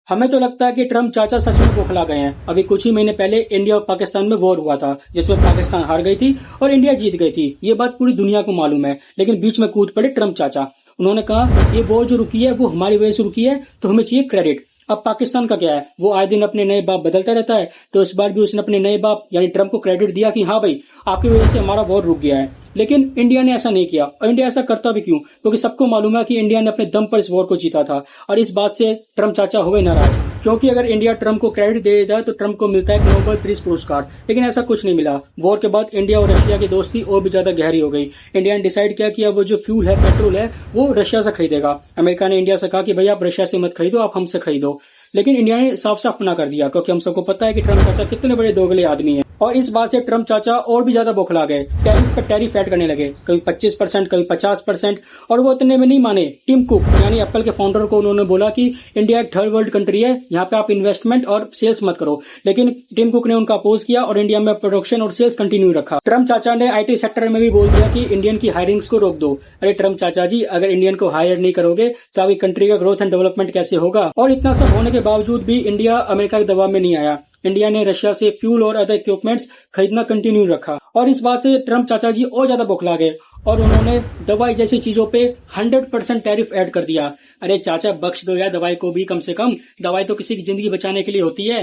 हमें तो लगता है कि ट्रम्प चाचा सच में बौखला गए हैं। अभी कुछ ही महीने पहले इंडिया और पाकिस्तान में वॉर हुआ था, जिसमें पाकिस्तान हार गई थी और इंडिया जीत गई थी। ये बात पूरी दुनिया को मालूम है, लेकिन बीच में कूद पड़े ट्रम्प चाचा। उन्होंने कहा ये वॉर जो रुकी है वो हमारी वजह से रुकी है, तो हमें चाहिए क्रेडिट। अब पाकिस्तान का क्या है, वो आए दिन अपने नए बाप बदलता रहता है, तो इस बार भी उसने अपने नए बाप यानी ट्रम्प को क्रेडिट दिया कि हाँ भाई, आपकी वजह से हमारा वॉर रुक गया है। लेकिन इंडिया ने ऐसा नहीं किया, और इंडिया ऐसा करता भी क्यों? क्योंकि सबको मालूम है कि इंडिया ने अपने दम पर इस वॉर को जीता था, और इस बात से ट्रम्प चाचा हुए नाराज। क्योंकि अगर इंडिया ट्रम्प को क्रेडिट दे देता है तो ट्रम्प को मिलता है एक नोबेल पीस पुरस्कार, लेकिन ऐसा कुछ नहीं मिला। वॉर के बाद इंडिया और रशिया की दोस्ती और भी ज्यादा गहरी हो गई। इंडिया ने डिसाइड किया कि अब वो जो फ्यूल है, पेट्रोल है, वो रशिया से खरीदेगा। अमेरिका ने इंडिया से कहा कि भाई आप रशिया से मत खरीदो, आप हमसे खरीदो। लेकिन इंडिया ने साफ साफ मना कर दिया, क्योंकि हम सबको पता है कि ट्रम्प चाचा कितने बड़े दोगले आदमी हैं। और इस बात से ट्रम्प चाचा और भी ज्यादा बौखला गए। टैरिफ पर टैरिफ ऐड करने लगे, कभी 25%, कभी 50%। और वो इतने में नहीं माने। टिम कुक यानी एप्पल के फाउंडर को उन्होंने बोला कि इंडिया एक थर्ड वर्ल्ड कंट्री है, यहाँ पे आप इन्वेस्टमेंट और सेल्स मत करो। लेकिन टिम कुक ने उनका अपोज किया और इंडिया में प्रोडक्शन और सेल्स कंटिन्यू रखा। ट्रम्प चाचा ने आईटी सेक्टर में भी बोल दिया कि इंडियन की हायरिंग्स को रोक दो। अरे ट्रम्प चाचा जी, अगर इंडियन को हायर नहीं करोगे तो आपकी कंट्री का ग्रोथ एंड डेवलपमेंट कैसे होगा? और इतना सब होने के बावजूद भी इंडिया अमेरिका के दबाव में नहीं आया। इंडिया ने रशिया से फ्यूल और अदर इक्विपमेंट्स खरीदना कंटिन्यू रखा। और इस बात से ट्रम्प चाचा जी और ज्यादा बौखला गए, और उन्होंने दवाई जैसी चीजों पे 100% टैरिफ ऐड कर दिया। अरे चाचा बख्श दो यार दवाई को भी, कम से कम दवाई तो किसी की जिंदगी बचाने के लिए होती है।